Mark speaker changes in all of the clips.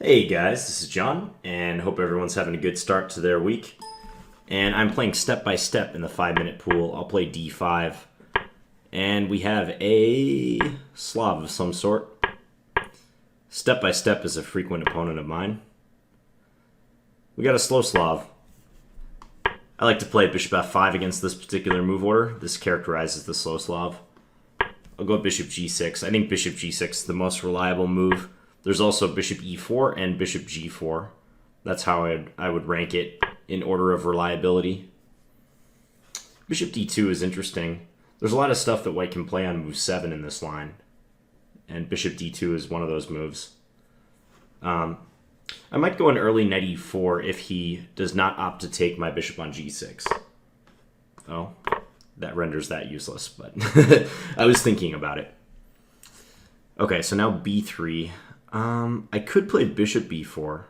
Speaker 1: Hey guys, this is John, and hope everyone's having a good start to their week. And I'm playing step by step in the 5-minute pool. I'll play d5, and we have a Slav of some sort. Step by step is a frequent opponent of mine. We got a slow Slav. I like to play bishop f5 against this particular move order. This characterizes the slow Slav. I'll go bishop g6. I think bishop g6 is the most reliable move. There's also bishop e4 and bishop g4. That's how I would rank it in order of reliability. Bishop d2 is interesting. There's a lot of stuff that white can play on move 7 in this line. And bishop d2 is one of those moves. I might go an early knight e4 if he does not opt to take my bishop on g6. Oh, that renders that useless, but I was thinking about it. Okay, so now b3. I could play bishop b4.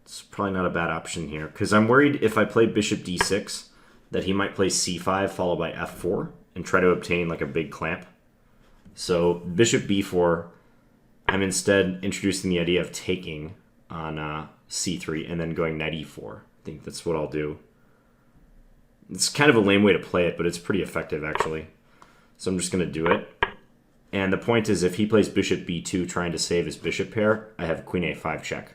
Speaker 1: It's probably not a bad option here, because I'm worried if I play bishop d6 that he might play c5 followed by f4 and try to obtain like a big clamp. So bishop b4, I'm instead introducing the idea of taking on c3 and then going knight e4. I think that's what I'll do. It's kind of a lame way to play it, but it's pretty effective actually. So I'm just going to do it. And the point is, if he plays bishop b2 trying to save his bishop pair, I have queen a5 check.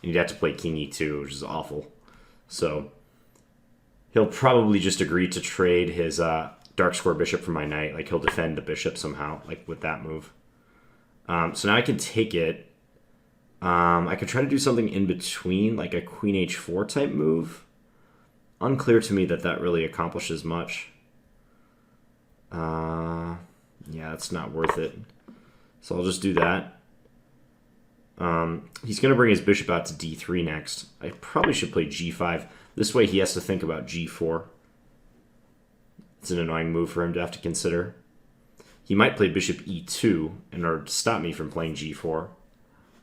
Speaker 1: And he'd have to play king e2, which is awful. So he'll probably just agree to trade his dark square bishop for my knight. Like, he'll defend the bishop somehow, like with that move. So now I can take it. I could try to do something in between, like a queen h4 type move. Unclear to me that really accomplishes much. Yeah, it's not worth it. So I'll just do that. He's going to bring his bishop out to d3 next. I probably should play g5. This way he has to think about g4. It's an annoying move for him to have to consider. He might play bishop e2 in order to stop me from playing g4.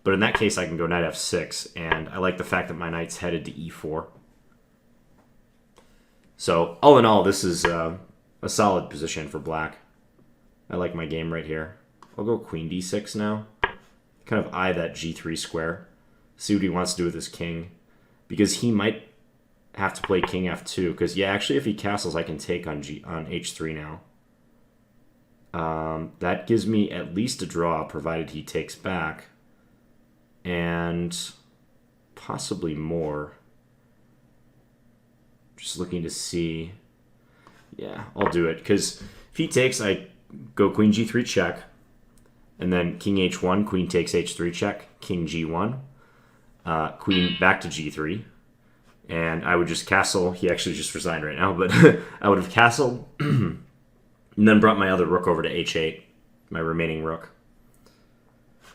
Speaker 1: But in that case, I can go knight f6, and I like the fact that my knight's headed to e4. So, all in all, this is a solid position for black. I like my game right here. I'll go queen d6 now. Kind of eye that g3 square. See what he wants to do with his king. Because he might have to play king f2. Because, yeah, actually, if he castles, I can take on h3 now. That gives me at least a draw, provided he takes back. And possibly more. Just looking to see. Yeah, I'll do it. Because if he takes, I go queen g3 check. And then king h1, queen takes h3 check. King g1. Queen back to g3. And I would just castle. He actually just resigned right now. But I would have castled. And then brought my other rook over to h8. My remaining rook.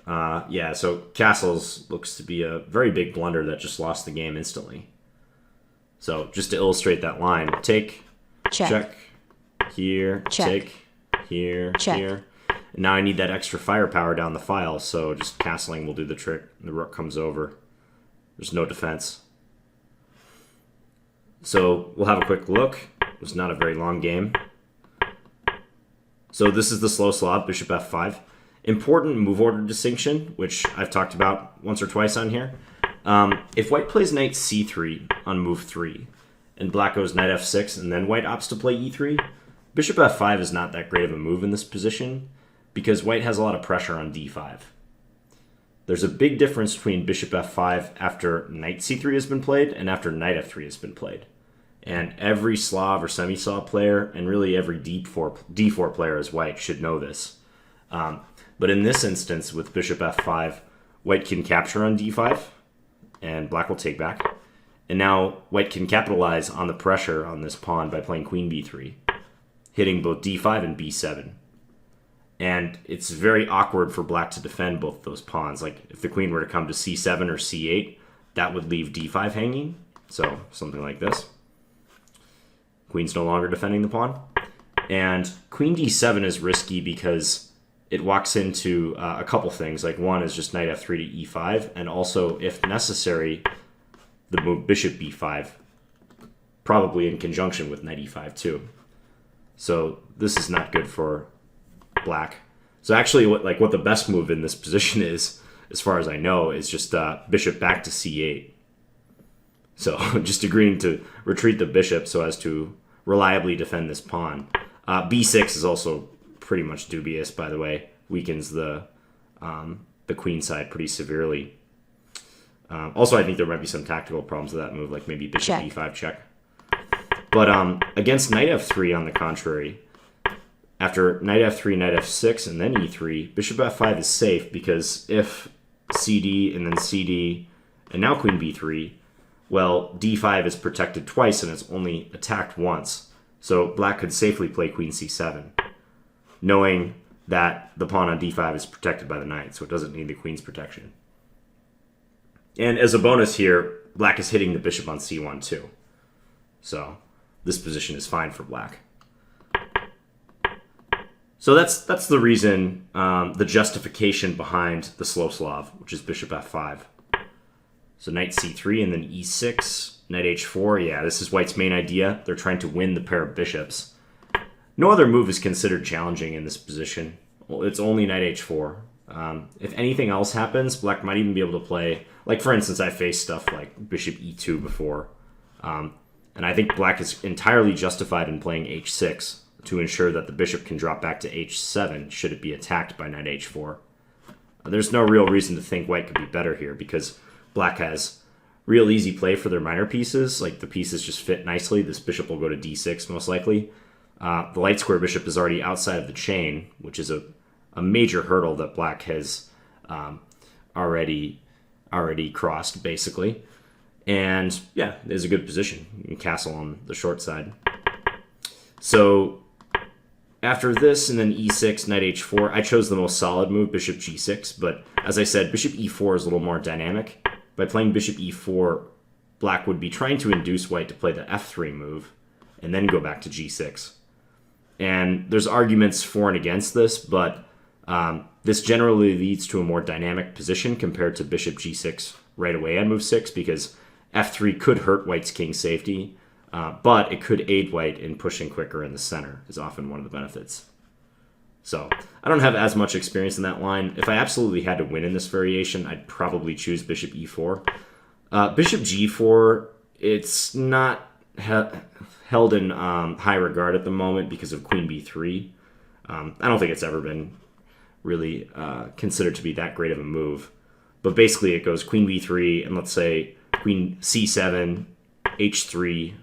Speaker 1: Yeah, so castles looks to be a very big blunder that just lost the game instantly. So just to illustrate that line, take, check, here, check. Take, here, check. Here. And now I need that extra firepower down the file, so just castling will do the trick. The rook comes over. There's no defense. So we'll have a quick look. It was not a very long game. So this is the slow Slav, bishop f5. Important move order distinction, which I've talked about once or twice on here. If white plays knight c3 on move 3, and black goes knight f6, and then white opts to play e3, bishop f5 is not that great of a move in this position, because white has a lot of pressure on d5. There's a big difference between bishop f5 after knight c3 has been played, and after knight f3 has been played. And every Slav or semi-Slav player, and really every d4 player as white, should know this. But in this instance, with bishop f5, white can capture on d5, and black will take back. And now white can capitalize on the pressure on this pawn by playing queen b3, hitting both d5 and b7. And it's very awkward for black to defend both those pawns. Like, if the queen were to come to c7 or c8, that would leave d5 hanging. So, something like this. Queen's no longer defending the pawn. And queen d7 is risky because it walks into a couple things. Like, one is just knight f3 to e5, and also, if necessary, the move bishop b5, probably in conjunction with knight e5 too. So this is not good for black. So actually, what the best move in this position is as far as I know, is just bishop back to c8. So just agreeing to retreat the bishop so as to reliably defend this pawn. b6 is also pretty much dubious, by the way. Weakens the queen side pretty severely. Also, I think there might be some tactical problems with that move, like maybe bishop b5 check. But against knight f3, on the contrary, after knight f3, knight f6, and then e3, bishop f5 is safe, because if cd and then cd, and now queen b3, well, d5 is protected twice and it's only attacked once. So black could safely play queen c7, knowing that the pawn on d5 is protected by the knight, so it doesn't need the queen's protection. And as a bonus here, black is hitting the bishop on c1 too. So this position is fine for black. So that's the reason, the justification behind the slow Slav, which is bishop f5. So knight c3 and then e6, knight h4. Yeah, this is white's main idea. They're trying to win the pair of bishops. No other move is considered challenging in this position. Well, it's only knight h4. If anything else happens, black might even be able to play, like for instance, I faced stuff like bishop e2 before. And I think black is entirely justified in playing h6 to ensure that the bishop can drop back to h7 should it be attacked by knight h4. There's no real reason to think white could be better here, because black has real easy play for their minor pieces. Like the pieces just fit nicely. This bishop will go to d6 most likely. The light square bishop is already outside of the chain, which is a major hurdle that black has already crossed, basically. And yeah, there's a good position. You can castle on the short side. So after this and then e6, knight h4, I chose the most solid move, bishop g6. But as I said, bishop e4 is a little more dynamic. By playing bishop e4, black would be trying to induce white to play the f3 move and then go back to g6. And there's arguments for and against this, but this generally leads to a more dynamic position compared to bishop g6 right away on move 6, because f3 could hurt white's king safety, but it could aid white in pushing quicker in the center, is often one of the benefits. So I don't have as much experience in that line. If I absolutely had to win in this variation, I'd probably choose bishop e4. Bishop g4, it's not held in high regard at the moment because of queen b3. I don't think it's ever been really considered to be that great of a move. But basically it goes queen b3, and let's say queen c7, h3,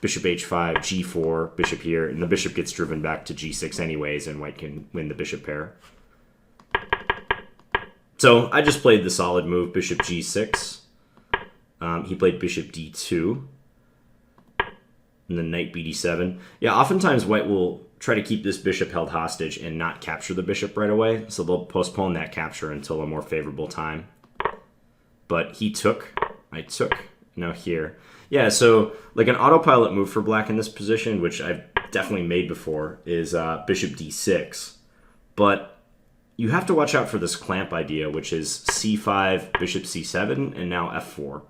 Speaker 1: bishop h5, g4, bishop here, and the bishop gets driven back to g6 anyways, and white can win the bishop pair. So I just played the solid move, bishop g6. He played bishop d2, and then knight bd7. Yeah, oftentimes white will try to keep this bishop held hostage and not capture the bishop right away, so they'll postpone that capture until a more favorable time. But he took, I took, now here. Yeah, so like an autopilot move for black in this position, which I've definitely made before, is bishop d6. But you have to watch out for this clamp idea, which is c5, bishop c7, and now f4.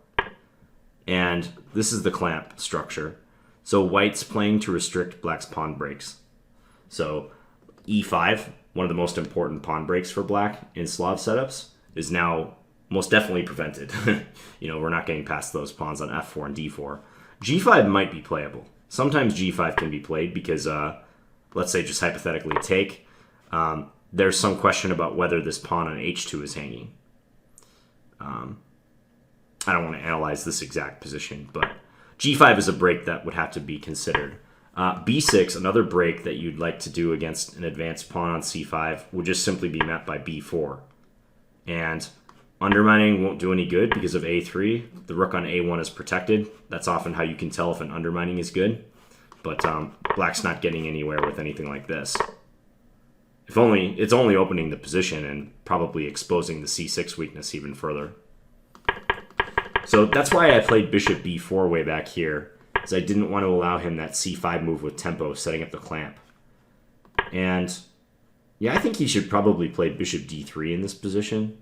Speaker 1: And this is the clamp structure. So white's playing to restrict black's pawn breaks. So e5, one of the most important pawn breaks for black in Slav setups, is now most definitely prevented. We're not getting past those pawns on f4 and d4. g5 might be playable. Sometimes g5 can be played because, let's say just hypothetically take, there's some question about whether this pawn on h2 is hanging. I don't want to analyze this exact position, but g5 is a break that would have to be considered. b6, another break that you'd like to do against an advanced pawn on c5, would just simply be met by b4. And undermining won't do any good because of a3. The rook on a1 is protected. That's often how you can tell if an undermining is good. But black's not getting anywhere with anything like this. If only, it's only opening the position and probably exposing the c6 weakness even further. So that's why I played bishop b4 way back here, because I didn't want to allow him that c5 move with tempo, setting up the clamp. And yeah, I think he should probably play bishop d3 in this position.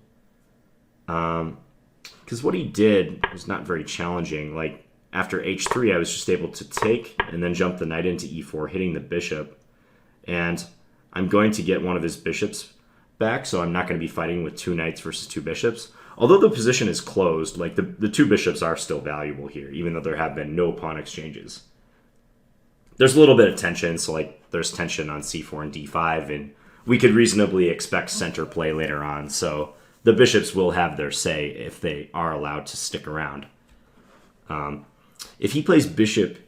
Speaker 1: Because what he did was not very challenging. Like, after h3, I was just able to take and then jump the knight into e4, hitting the bishop. And I'm going to get one of his bishops back, so I'm not going to be fighting with 2 knights versus 2 bishops. Although the position is closed, like the 2 bishops are still valuable here, even though there have been no pawn exchanges. There's a little bit of tension, so like there's tension on c4 and d5, and we could reasonably expect center play later on, so the bishops will have their say if they are allowed to stick around. If he plays bishop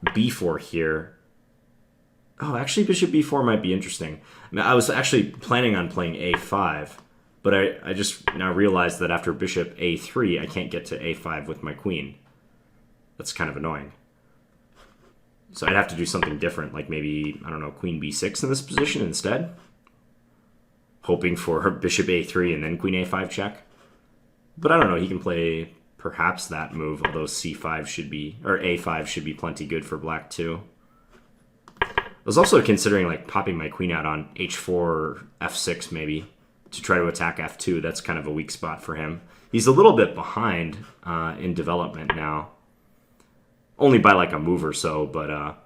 Speaker 1: b4 here... Oh, actually bishop b4 might be interesting. I mean, I was actually planning on playing a5, but I just now realized that after bishop a3, I can't get to a5 with my queen. That's kind of annoying. So I'd have to do something different, like maybe, I don't know, queen b6 in this position instead. Hoping for bishop a3 and then queen a5 check. But I don't know, he can play perhaps that move, although c5 should be, or a5 should be plenty good for black too. I was also considering like popping my queen out on h4 or f6 maybe to try to attack f2. That's kind of a weak spot for him. He's a little bit behind in development now. Only by like a move or so, but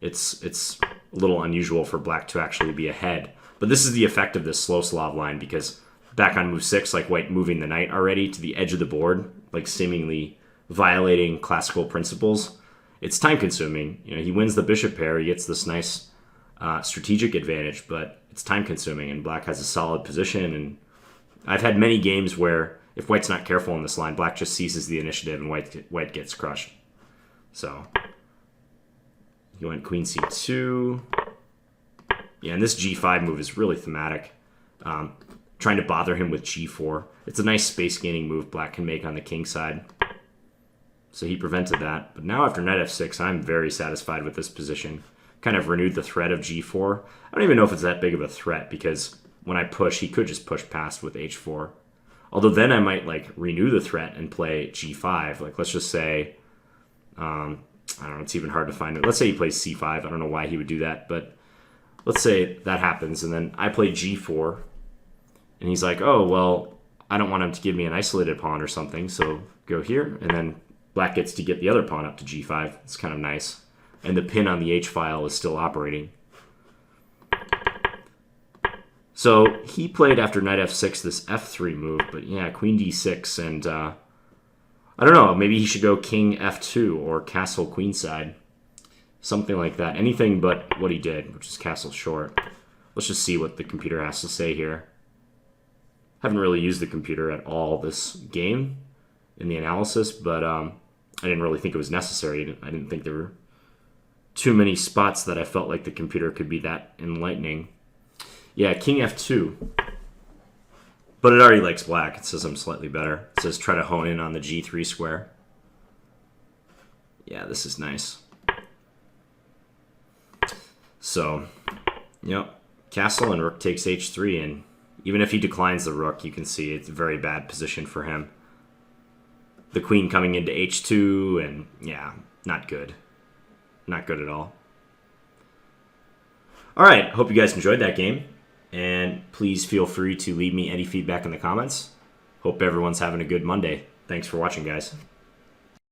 Speaker 1: it's a little unusual for black to actually be ahead. But this is the effect of this slow Slav line, because back on move 6, like white moving the knight already to the edge of the board, like seemingly violating classical principles. It's time consuming. You know, he wins the bishop pair, he gets this nice strategic advantage, but it's time consuming, and black has a solid position. And I've had many games where if white's not careful in this line, black just seizes the initiative and white gets crushed. So he went queen c2. Yeah, and this g5 move is really thematic. Trying to bother him with g4. It's a nice space gaining move black can make on the king side. So he prevented that. But now after knight f6, I'm very satisfied with this position. Kind of renewed the threat of g4. I don't even know if it's that big of a threat, because when I push, he could just push past with h4. Although then I might like renew the threat and play g5. Like let's just say, I don't know, it's even hard to find it. Let's say he plays c5. I don't know why he would do that, but let's say that happens, and then I play g4, and he's like, oh, well, I don't want him to give me an isolated pawn or something, so go here, and then black gets to get the other pawn up to g5. It's kind of nice. And the pin on the h-file is still operating. So he played after knight f6 this f3 move, but yeah, queen d6, and I don't know, maybe he should go king f2 or castle queenside. Something like that. Anything but what he did, which is castle short. Let's just see what the computer has to say here. Haven't really used the computer at all this game in the analysis, but I didn't really think it was necessary. I didn't think there were too many spots that I felt like the computer could be that enlightening. Yeah, king f2. But it already likes black. It says I'm slightly better. It says try to hone in on the g3 square. Yeah, this is nice. So, yep, castle and rook takes h3, and even if he declines the rook, you can see it's a very bad position for him. The queen coming into h2, and yeah, not good. Not good at all. All right, hope you guys enjoyed that game, and please feel free to leave me any feedback in the comments. Hope everyone's having a good Monday. Thanks for watching, guys.